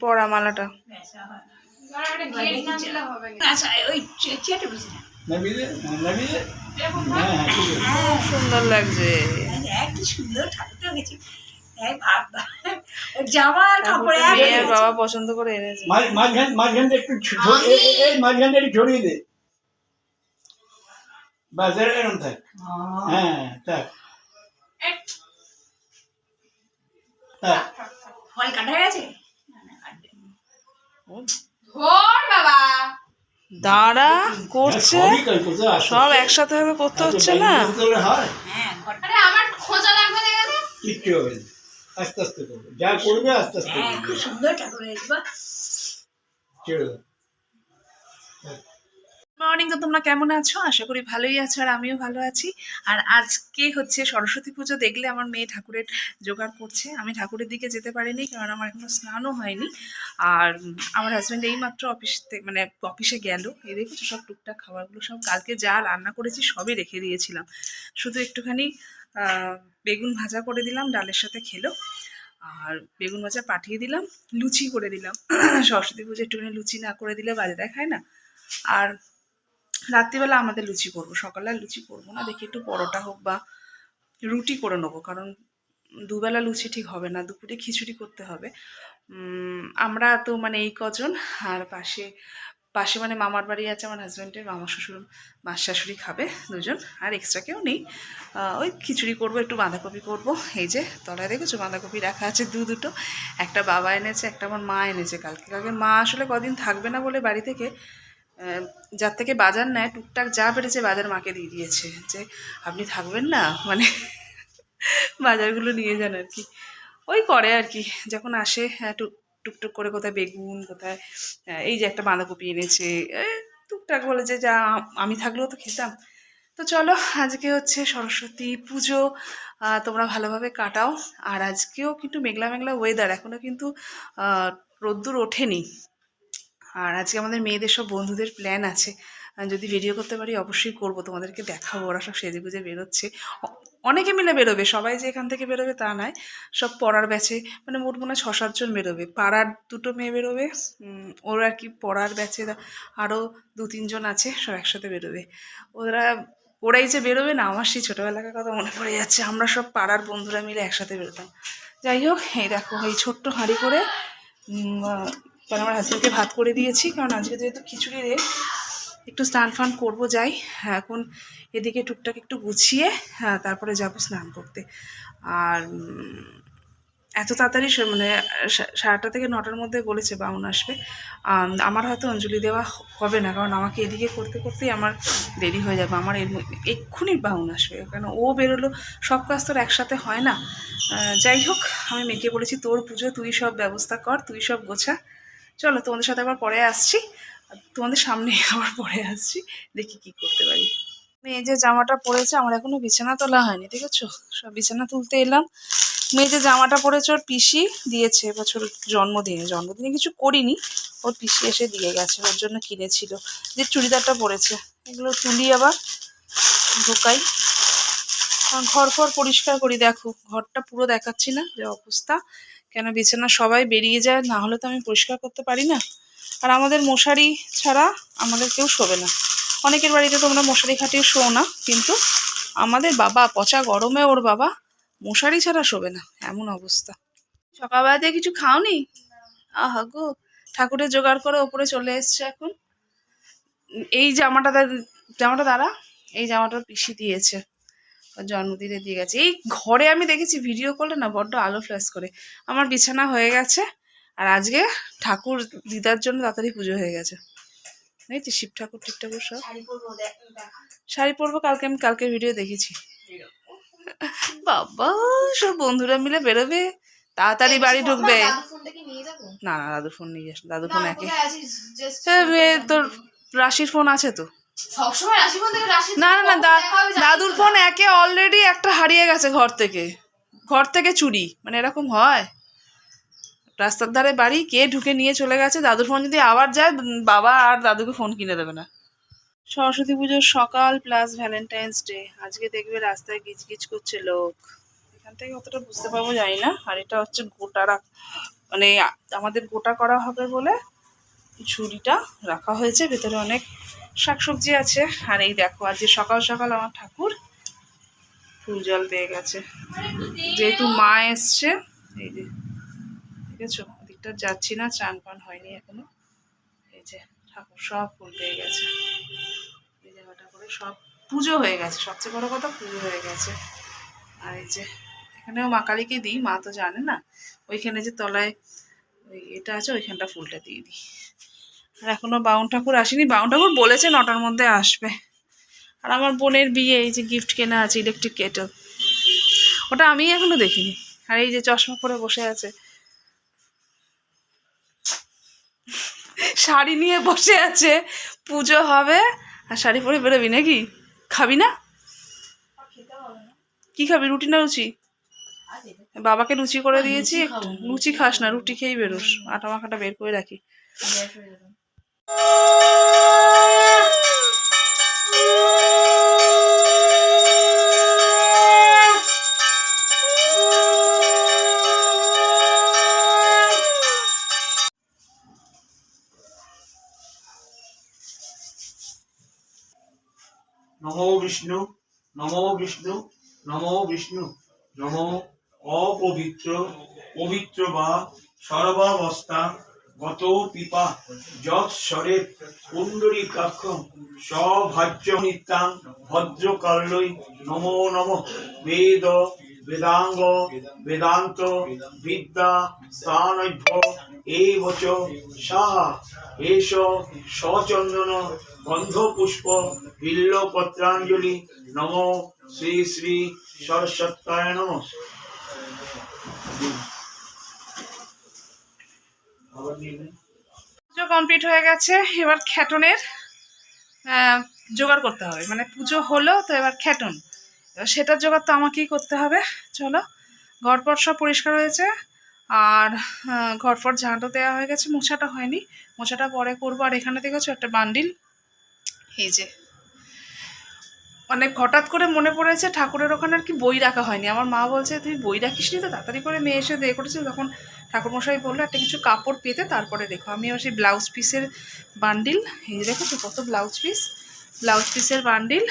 পরা মালাটা সুন্দর লাগছে। বাবা পছন্দ করে এনেছে। মাঝখানটা একটু ছড়িয়ে দে, বাস এরকম থাক। হ্যাঁ থাক। ফল কাটা হয়ে গেছে। দাঁড়া করছে সব একসাথে ভাবে করতে হচ্ছে না। আমার খোঁজা লাগবে না, কিচ্ছু হবে না, আস্তে আস্তে করবে, যা করবে আস্তে আস্তে। খুব সুন্দর ঠাকুর হয়েছে। মর্নিং, তো তোমরা কেমন আছো? আশা করি ভালোই আছো, আর আমিও ভালো আছি। আর আজকে হচ্ছে সরস্বতী পুজো। দেখলে আমার মেয়ে ঠাকুরের জোগাড় করছে। আমি ঠাকুরের দিকে যেতে পারিনি, কারণ আমার এখনো স্নানও হয়নি। আর আমার হাজব্যান্ড এইমাত্র অফিসে গেল। এই দেখেছো সব টুকটাক খাবারগুলো সব কালকে যা রান্না করেছি সবই রেখে দিয়েছিলাম। শুধু একটুখানি বেগুন ভাজা করে দিলাম, ডালের সাথে খেলো। আর বেগুন ভাজা পাঠিয়ে দিলাম, লুচি করে দিলাম। সরস্বতী পুজো একটুখানি লুচি না করে দিলে বাজে দেখায় না। আর রাত্রিবেলা আমাদের লুচি করবো, সকালে আর লুচি করবো না। দেখি একটু পরোটা হোক বা রুটি করে নেবো, কারণ দুবেলা লুচি ঠিক হবে না, দুপুরে খিচুড়ি করতে হবে। আমরা তো এই কজন, আর পাশে মামার বাড়ি আছে আমার হাজব্যান্ডের, মামা শ্বশুর মা শাশুড়ি খাবে দুজন, আর এক্সট্রা কেউ নেই। ওই খিচুড়ি করব, একটু বাঁধাকপি করব। এই যে তলায় দেখেছো বাঁধাকপি রাখা আছে দুটো, একটা বাবা এনেছে, একটা আমার মা এনেছে। কালকে মা আসলে কদিন থাকবে না বলে বাড়ি থেকে যার থেকে বাজার নেয় টুকটাক যা পেরেছে বাজার মাকে দিয়ে দিয়েছে, যে আপনি থাকবেন না, বাজারগুলো নিয়ে যান আর কি। ওই করে আর কি, যখন আসে টুকটুক করে কোথায় বেগুন, কোথায় এই যে একটা বাঁধাকপি এনেছে, টুকটাক বলে যে যা আমি থাকলেও তো খেতাম। তো চলো, আজকে হচ্ছে সরস্বতী পুজো, তোমরা ভালোভাবে কাটাও। আর আজকেও কিন্তু মেঘলা মেঘলা ওয়েদার, এখনও কিন্তু রোদ্দুর ওঠেনি। আর আজকে আমাদের মেয়েদের সব বন্ধুদের প্ল্যান আছে, যদি ভিডিও করতে পারি অবশ্যই করব, তোমাদেরকে দেখাবো। ওরা সব সেজেগুজে বেরোচ্ছে, অনেকে মিলে বেরোবে, সবাই যে এখান থেকে বেরোবে তা নয়, সব পড়ার ব্যাচে, মোট মনে হয় 6-7 জন বেরোবে। পাড়ার 2টো মেয়ে বেরোবে, ওরা আর কি পড়ার ব্যাচে আরও 2-3 জন আছে, সব একসাথে বেরোবে। ওরাই যে বেরোবে না, আমার সেই ছোটোবেলাকার কথা মনে পড়ে যাচ্ছে। আমরা সব পাড়ার বন্ধুরা মিলে একসাথে বেরোতাম। যাই হোক, এই দেখো এই ছোট্ট হাঁড়ি করে কারণ আমার হাজব্যান্ডকে ভাত করে দিয়েছি, কারণ আজকে যেহেতু খিচুড়ি রে, একটু স্নান ফান করবো যাই। এখন এদিকে টুকটাক একটু গুছিয়ে তারপরে যাব স্নান করতে। আর এত তাড়াতাড়ি 8:30 থেকে 9টার মধ্যে বলেছে বাউন আসবে। আমার হয়তো অঞ্জলি দেওয়া হবে না, কারণ আমাকে এদিকে করতে করতেই আমার দেরি হয়ে যাবে। আমার এক্ষুনি বাউন আসবে, কেন ও বেরোলো, সব কাজ তোর একসাথে হয় না। যাই হোক, আমি মেয়েকে বলেছি তোর পুজো তুই সব ব্যবস্থা কর, তুই সব গোছা। চলো, তোমাদের সাথে আবার পরে আসছি, তোমাদের সামনে আবার পরে আসছি, দেখি কি করতে পারি। মেয়ে যে জামাটা পরেছে, আমার এখনো বিছানা তোলা হয়নি, ঠিক আছে? সব বিছানা তুলতে এলাম। মেয়ে যে জামাটা পরেছে ওর পিসি দিয়েছে এবছর জন্মদিনে কিছু করিনি, ওর পিসি এসে দিয়ে গেছে, ওর জন্য কিনেছিল। যে চুড়িদারটা পরেছে, এগুলো তুলি আবার ঢোকাই, ঘর পরিষ্কার করি। দেখো ঘরটা পুরো দেখাচ্ছি না যে অবস্থা, কেন বিছানা সবাই বেরিয়ে যায়, না হলে তো আমি পরিষ্কার করতে পারি না। আর আমাদের মশারি ছাড়া আমাদের কেউ শোবে না। অনেকের বাড়িতে তোমরা মশারি খাটিয়ে শো না, কিন্তু আমাদের বাবা পচা গরমে ওর বাবা মশারি ছাড়া শোবে না, এমন অবস্থা। সকালবেলাতে কিছু খাওনি? আহা গো, ঠাকুরের জোগাড় করে ওপরে চলে এসছে এখন। এই জামাটা দাঁড়া, এই জামাটার পিসি দিয়েছে, জন্মদিনে দিয়ে গেছে। এই ঘরে আমি দেখেছি ভিডিও করলে না বড্ড আলো ফ্ল্যাশ করে। আমার বিছানা হয়ে গেছে, আর আজকে ঠাকুর দিদার জন্য তাড়াতাড়ি পুজো হয়ে গেছে। দেখছি শিব ঠাকুর ঠিক ঠাকুর সব শাড়ি পরবো কালকে ভিডিও দেখেছি। বাবা, সব বন্ধুরা মিলে বেরোবে, তাড়াতাড়ি বাড়ি ঢুকবে। না দাদুর ফোন নিয়ে যাস, দাদুর ফোন একে তোর রাশির ফোন আছে তো। না দাদুর ফোন একে অলরেডি একটা হারিয়ে গেছে ঘর থেকে চুরি, এরকম হয়? রাস্তার ধারে বাড়ি, কে ঢুকে নিয়ে চলে গেছে। দাদুর ফোন যদি আবার যায়, বাবা আর দাদুকে ফোন কিনে দেবে না। সরস্বতী পুজোর সকাল প্লাস ভ্যালেন্টাইন্স ডে, আজকে দেখবে রাস্তায় গিজগিজ করছে লোক। এখান থেকে অতটা বুঝতে পারবো জানি না। আর এটা হচ্ছে গোটারা মানে আমাদের গোটা করা হবে বলে ঝুড়িটা রাখা হয়েছে, ভেতরে অনেক শাকসবজি আছে। আর এই দেখো আজকে সকাল সকাল আমার ঠাকুর ফুল জল পেয়ে গেছে, যেহেতু মা এসছে। এই যে দেখেছো, ওদিকটা যাচ্ছি না, চান পান হয়নি এখনো। এই যে ঠাকুর সব ফুল পেয়ে গেছে, এই জায়গাটা করে সব পুজো হয়ে গেছে, সবচেয়ে বড় কথা পুজো হয়ে গেছে। আর এই যে এখানেও মা কালীকে দিই, মা তো জানে না, ওইখানে যে তলায় ওই এটা আছে ওইখানটা ফুলটা দিয়ে দিই। আর এখনো বাউন ঠাকুর আসেনি, বাউন ঠাকুর বলেছে 9টার মধ্যে আসবে। আর আমার বোনের বিয়ে, এই যে গিফট কেনা আছে ইলেকট্রিক কেটল, ওটা আমি এখনো দেখিনি। আর এই যে চশমা পরে বসে আছে, শাড়ি নিয়ে বসে আছে, পুজো হবে আর শাড়ি পরে বেরোবি নাকি? খাবি না? কি খাবি, রুটি না লুচি? বাবাকে লুচি করে দিয়েছি, লুচি খাস না, রুটি খেয়েই বেরোস। আটা মাখাটা বের করে রাখি। নমো বিষ্ণু, নমো বিষ্ণু, নমো বিষ্ণু, নমো অপবিত্র পবিত্র বা সর্বাবস্থা গত পিপা যৎস্বরে পুণ্ডরীকাক্ষ সভাজ্য নিত্যাং ভদ্রকাল্যৈ নমো নমঃ। বেদ বেদাঙ্গ বেদান্ত বিদ্যা স্থানভ্য এবচ সাহা এষ সচন্দন গন্ধপুষ্প বিল্লপত্রাঞ্জলি নমো শ্রী শ্রী সরস্বত্যায় নমঃ। পুজো কমপ্লিট হয়ে গেছে, এবার খ্যাটনের জোগাড় করতে হবে। মানে পুজো হলো তো এবার খ্যাটন, এবার সেটার জোগাড় তো আমাকেই করতে হবে। চলো, ঘরপট সব পরিষ্কার হয়েছে, আর ঘরপট ঝাঁটো দেওয়া হয়ে গেছে, মোছাটা হয়নি, মোছাটা পরে করবো। আর এখানে দেখেছো একটা বান্ডিল, এই যে অনেক হঠাৎ করে মনে পড়েছে ঠাকুরের ওখানে আর কি বই রাখা হয়নি। আমার মা বলছে তুই বই রাখিস নি তো, তাড়াতাড়ি করে মেয়ে এসে দিয়ে করেছিল, তখন ঠাকুরমশাই বললো একটা কিছু কাপড় পেতে তারপরে দেখো। আমি আবার সেই ব্লাউজ পিসের বান্ডিল, এই দেখেছো কত ব্লাউজ পিসের বান্ডিল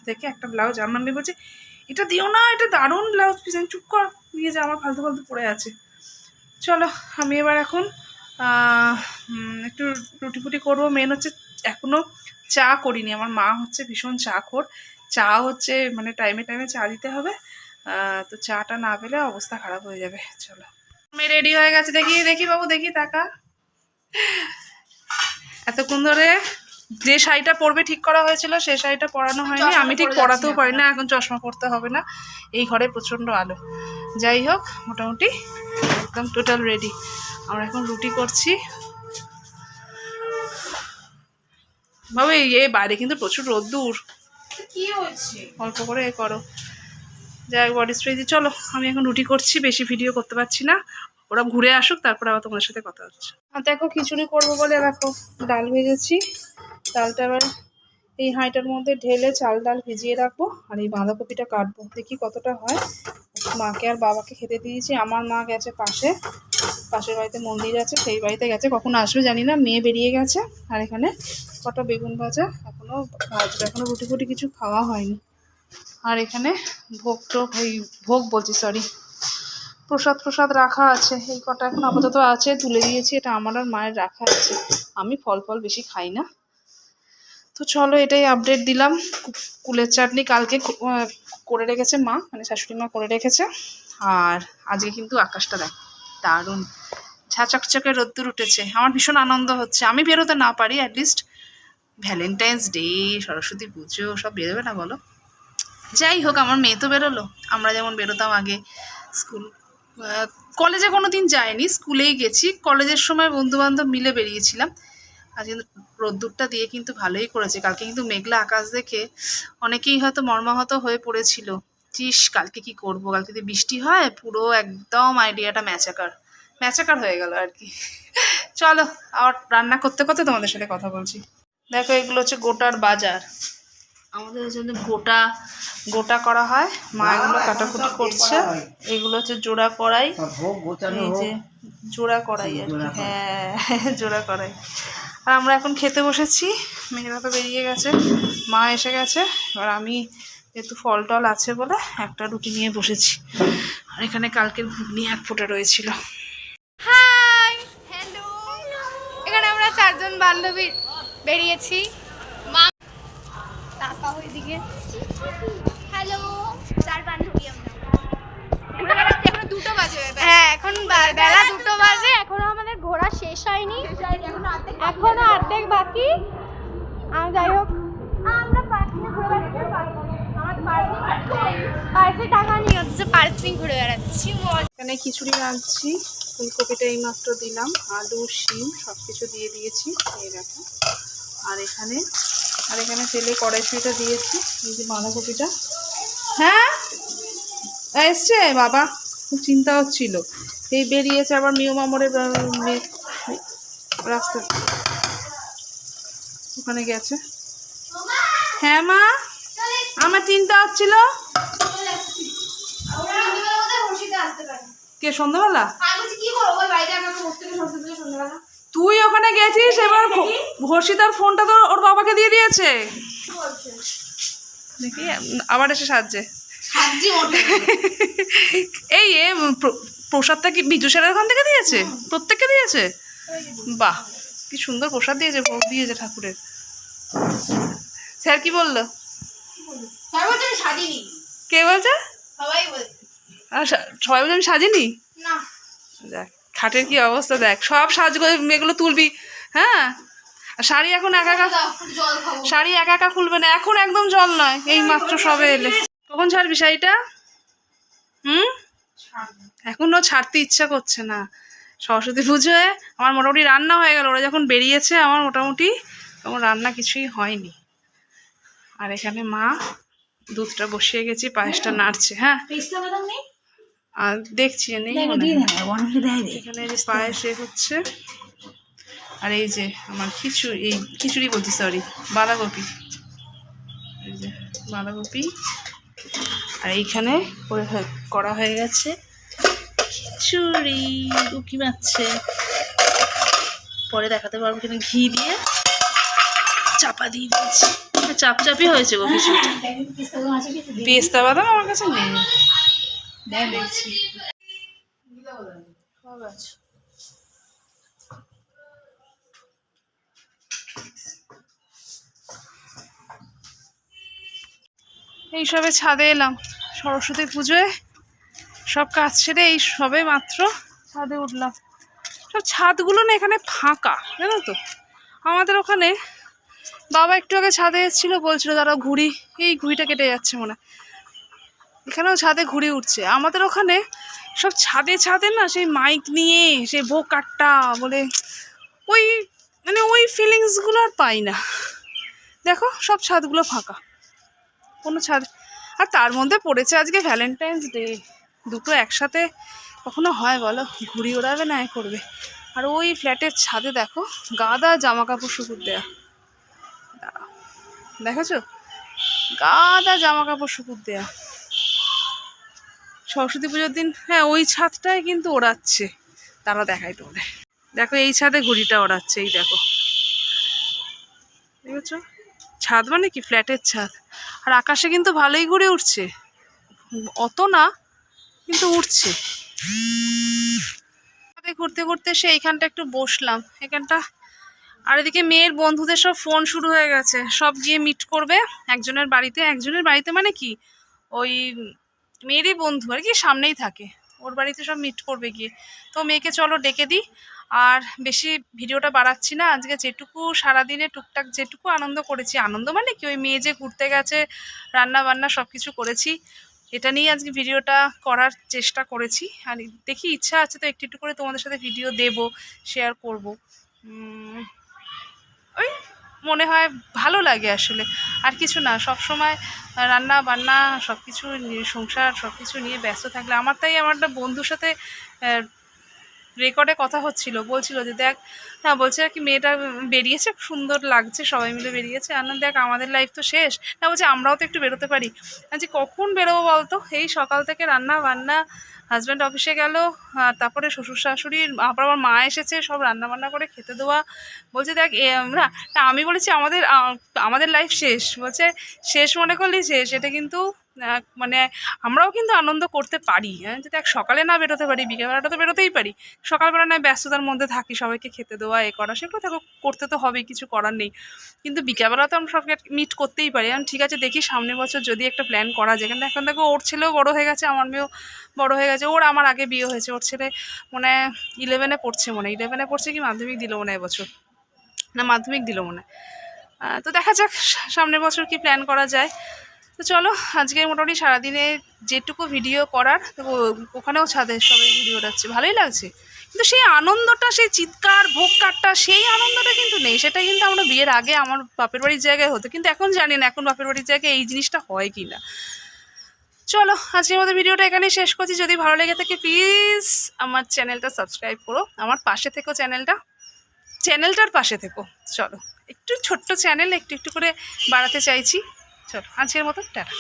দেখে একটা ব্লাউজ আমার মেয়ে বলছে এটা দিও না, এটা দারুণ ব্লাউজ পিস। আমি চুপ কর, নিয়ে যা, আমার ফালতু পড়ে আছে। চলো আমি এবার এখন একটু রুটি ফুটি করবো। মেন হচ্ছে এখনও চা করিনি, আমার মা হচ্ছে ভীষণ চা খোর, চা হচ্ছে মানে টাইমে টাইমে চা দিতে হবে, তো চাটা না পেলে অবস্থা খারাপ হয়ে যাবে। চলো আমি রেডি হয়ে গেছে, দেখি বাবু, দেখি টাকা। এতক্ষণ ধরে যে শাড়িটা পরবে ঠিক করা হয়েছিল সেই শাড়িটা পরানো হয়নি, আমি ঠিক পরাতেও পারি না, এখন চশমা পরতে হবে না, এই ঘরে প্রচণ্ড আলো। যাই হোক, মোটামুটি একদম টোটাল রেডি। আমরা এখন রুটি করছি। বাবু এই বাইরে কিন্তু প্রচুর রোদ্দুর, কি হচ্ছে? অল্প করে এ করো, যাই হোক বডি স্প্রে দিয়ে। চলো আমি এখন রুটি করছি, বেশি ভিডিও করতে পারছি না, ওরা ঘুরে আসুক তারপর আবার তোমাদের সাথে কথা হচ্ছে। আর দেখো খিচুড়ি করবো বলে দেখো ডাল ভেজেছি, ডালটা এবার এই হাঁড়িটার মধ্যে ঢেলে চাল ডাল ভিজিয়ে রাখবো, আর এই বাঁধাকপিটা কাটবো, দেখি কতটা হয়। মাকে আর বাবাকে খেতে দিয়েছি, আমার মা গেছে পাশের বাড়িতে মন্দির আছে, সেই বাড়িতে গেছে, কখন আসবে জানি না, মেয়ে বেরিয়ে গেছে। আর এখানে কটা বেগুন ভাজা এখনও ভাজবে, এখনও রুটি ফুটি কিছু খাওয়া হয়নি। আর এখানে ভোগ বলছি সরি, প্রসাদ রাখা আছে, এই কটা এখন আপাতত আছে, তুলে দিয়েছি, এটা আমার আর মায়ের রাখা আছে। আমি ফল বেশি খাই না। তো চলো এটাই আপডেট দিলাম। কুলের চাটনি কালকে করে রেখেছে মা, মানে শাশুড়ি মা করে রেখেছে। আর আজকে কিন্তু আকাশটা দেখ দারুণ ঝাঁচকচকে রোদ্দুর উঠেছে, আমার ভীষণ আনন্দ হচ্ছে। আমি বেরোতে না পারি, অ্যাটলিস্ট ভ্যালেন্টাইন্স ডে, সরস্বতী পুজো সব বেরোবে না বলো? যাই হোক, আমার মেয়ে তো বেরোলো, আমরা যেমন বেরোতাম আগে স্কুল কলেজে কোনো দিন যাইনি, স্কুলেই গেছি, কলেজের সময় বন্ধুবান্ধব মিলে বেরিয়েছিলাম। আজ কিন্তু রোদ্দুরটা দিয়ে কিন্তু ভালোই করেছে, কালকে কিন্তু মেঘলা আকাশ দেখে অনেকেই হয়তো মর্মাহত হয়ে পড়েছিল, কালকে কি করব, কালকে যদি বৃষ্টি হয় পুরো একদম আইডিয়াটা ম্যাচাকার হয়ে গেল আর কি। চলো আর রান্না করতে করতে তোমাদের সাথে কথা বলছি। দেখো এগুলো হচ্ছে গোটার বাজার, আমাদের জন্য গোটা গোটা করা হয়, মা এগুলো কাটাকুটি করছে। এগুলো হচ্ছে জোড়া কড়াই, ভোগ গোছানো এই যে জোড়া কড়াই আর কি, হ্যাঁ জোড়া কড়াই। আর আমরা এখন খেতে বসেছি, মেয়েরা তো বেরিয়ে গেছে, মা এসে গেছে। এবার আমি যেহেতু ফল টল আছে বলে একটা রুটি নিয়ে বসেছি। আর এখানে কালকের ঘুগনি এক ফোঁটা রয়েছিল। হাই হ্যালো, এখানে আমরা 4 জন বান্ধবী বেরিয়েছি। মা তাকাও এদিকে। হ্যালো, 4 বান্ধবী আমরা এখন 2টো বাজে। হ্যাঁ, এখন বেলা 2টো বাজে, এখনো আমাদের ঘোরা শেষ হয়নি, এখনো অর্ধেক বাকি। যাই হোক, আমরা পার্কিং ঘুরে বেড়াচ্ছি, আমাদের পার্সে টাকা নিয়ে হচ্ছে পার্কিং ঘুরে বেড়াচ্ছি। এখানে খিচুড়ি রাঁধছি, ফুলকপিটা এইমাত্র দিলাম, আলু শিম সব কিছু দিয়ে দিয়েছি, এই দেখো। আর এখানে তেলে কড়াইশুঁড়িটা দিয়েছি, এই যে বাঁধাকপিটা। হ্যাঁ এসছে বাবা, খুব চিন্তা হচ্ছিল, এই বেরিয়েছে আবার মিও মামরের রাস্তা, ওখানে গেছে। হ্যাঁ মা, আমার চিন্তা হচ্ছিল। কে সন্ধ্যাবেলা? তুই ওখানে গেছিস, এবার হর্ষিতার ফোনটা তো ওর বাবাকে দিয়ে দিয়েছে দেখি, আবার এসে সাজছে। এই প্রসাদটা কি বিজু স্যারের ওখান থেকে দিয়েছে? প্রত্যেককে দিয়েছে? বাহ, কি সুন্দর প্রসাদ দিয়েছে, ভোগ দিয়েছে ঠাকুরের। স্যার কি বললো? কে বলছে? আর সবাই বলছে আমি সাজিনি। দেখ খাটের কি অবস্থা, দেখ সব সাজ এগুলো তুলবি। হ্যাঁ, শাড়ি এখন একা একা খুলবে না, এখন একদম জল নয়, এই মাত্র সবে এলে। কখন ছাড়বি শাড়িটা? এখনও ছাড়তে ইচ্ছা করছে না। সরস্বতী পুজোয় আমার মোটামুটি রান্না হয়ে গেল, ওরা যখন বেরিয়েছে আমার মোটামুটি তখন রান্না কিছুই হয়নি। আর এখানে মা দুধটা বসিয়ে গেছি, পায়েসটা নাড়ছে। হ্যাঁ আর দেখছি নেই, এখানে যে পায়েস হচ্ছে। আর এই যে আমার খিচুড়ি বলছি, সরি বাঁধাকপি, এই যে বাঁধাকপি। আর এইখানে করা হয়ে গেছে খিচুড়ি, উকি মারছে, পরে দেখাতে পারবো। এখানে ঘি দিয়ে চাপা দিয়ে দিয়েছি, চাপচাপি হয়েছে গো খিচুড়িটা। পেস্তা বাদাম আমার কাছে নেই, দেখছি এইসবে ছাদে এলাম সরস্বতী পুজোয়, সব কাজ ছেড়ে এই সবে মাত্র ছাদে উঠলাম। সব ছাদগুলো না এখানে ফাঁকা, জানো তো। আমাদের ওখানে বাবা একটু আগে ছাদে এসেছিলো, বলছিল দাঁড়াও ঘুড়ি, এই ঘুড়িটা কেটে যাচ্ছে মনে হয়। এখানেও ছাদে ঘুড়ি উঠছে। আমাদের ওখানে সব ছাদে না সেই মাইক নিয়ে সেই ভোগ কাট্টা বলে, ওই মানে ওই ফিলিংসগুলো আর পাই না। দেখো সব ছাদগুলো ফাঁকা, কোনো ছাদ। আর তার মধ্যে পড়েছে আজকে ভ্যালেন্টাইন্স ডে, দুটো একসাথে কখনো হয় বলো? ঘুড়ি ওড়াবে না এ করবে। আর ওই ফ্ল্যাটের ছাদে দেখো গাদা জামা কাপড় শুকুর দেয়া, দেখেছো? গাদা জামা কাপড় শুকুর দেয়া সরস্বতী পুজোর দিন। হ্যাঁ ওই ছাদটাই কিন্তু ওড়াচ্ছে, তারা দেখায় তোমাদের। দেখো এই ছাদে ঘুড়িটা ওড়াচ্ছে, এই দেখো, দেখেছো? ছাদ মানে কি ফ্ল্যাটের ছাদ। আর আকাশে কিন্তু ভালোই ঘুরে উঠছে, অত না কিন্তু উঠছে। ঘুরতে ঘুরতে সে এইখানটা একটু বসলাম, এখানটা। আর এদিকে মেয়ের বন্ধুদের সব ফোন শুরু হয়ে গেছে, সব গিয়ে মিট করবে একজনের বাড়িতে মানে কি ওই মেয়েরই বন্ধু আর কি, সামনেই থাকে, ওর বাড়িতে সব মিট করবে গিয়ে। তো মেয়েকে চলো ডেকে দিই। আর বেশি ভিডিওটা বাড়াচ্ছি না, আজকে যেটুকু সারাদিনে টুকটাক যেটুকু আনন্দ করেছি, আনন্দ মানে কি ওই মেয়ে যে ঘুরতে গেছে, রান্না বান্না সব কিছু করেছি, এটা নিয়ে আজকে ভিডিওটা করার চেষ্টা করেছি। আর দেখি ইচ্ছা আছে তো একটু একটু করে তোমাদের সাথে ভিডিও দেব, শেয়ার করব। ওই মনে হয় ভালো লাগে আসলে, আর কিছু না। সব সময় রান্না বান্না সব কিছু সংসার সব কিছু নিয়ে ব্যস্ত থাকলে আমার একটা বন্ধুর সাথে রেকর্ডে কথা হচ্ছিল, বলছিল যে দেখ, হ্যাঁ বলছে আর কি মেয়েটা বেরিয়েছে, সুন্দর লাগছে, সবাই মিলে বেরিয়েছে, আর না দেখ আমাদের লাইফ তো শেষ। না বলছে আমরাও তো একটু বেরোতে পারি। আজকে কখন বেরোবো বলতো, এই সকাল থেকে রান্না বান্না, হাজব্যান্ড অফিসে গেল, তারপরে শ্বশুর শাশুড়ির, আবার আমার মা এসেছে, সব রান্না বান্না করে খেতে দেওয়া। বলছে দেখ না, তা আমি বলেছি আমাদের লাইফ শেষ। বলছে শেষ মনে করলি শেষ, এটা কিন্তু মানে আমরাও কিন্তু আনন্দ করতে পারি। যে দেখ সকালে না বেরোতে পারি, বিকেলবেলাটা তো বেরোতেই পারি। সকালবেলা নয় ব্যস্ততার মধ্যে থাকি, সবাইকে খেতে দেওয়া এ করা সেগুলো থাকো, করতে তো হবেই, কিছু করার নেই। কিন্তু বিকেলবেলা তো আমরা সবকে মিট করতেই পারি। এখন ঠিক আছে, দেখি সামনের বছর যদি একটা প্ল্যান করা যায়। কিন্তু এখন দেখো ওর ছেলেও বড় হয়ে গেছে, আমার মেয়েও বড় হয়ে গেছে। ওর আমার আগে বিয়ে হয়েছে, ওর ছেলে মনে হয় 11-এ পড়ছে, মনে হয় 11-এ পড়ছে কি মাধ্যমিক দিল মনে হয় এবছর, না মাধ্যমিক দিল মনে হয়। তো দেখা যাক সামনের বছর কি প্ল্যান করা যায়। তো চলো আজকে মোটামুটি সারাদিনে যেটুকু ভিডিও করার, তো ওখানেও ছাদে সবাই ভিডিও রাখছে, ভালোই লাগছে। কিন্তু সেই আনন্দটা, সেই চিৎকার ভোগ কাটটা, সেই আনন্দটা কিন্তু নেই। সেটা কিন্তু আমরা বিয়ের আগে আমার বাপের বাড়ির জায়গায় হতো, কিন্তু এখন জানি না এখন বাপের বাড়ির জায়গায় এই জিনিসটা হয় কি না। চলো আজকের মতো ভিডিওটা এখানেই শেষ করছি। যদি ভালো লেগে থাকে প্লিজ আমার চ্যানেলটা সাবস্ক্রাইব করো, আমার পাশে থেকো, চ্যানেলটার পাশে থেকো। চলো একটু ছোট্ট চ্যানেল, একটু একটু করে বাড়াতে চাইছি। চলো আজকের মতো টাটা।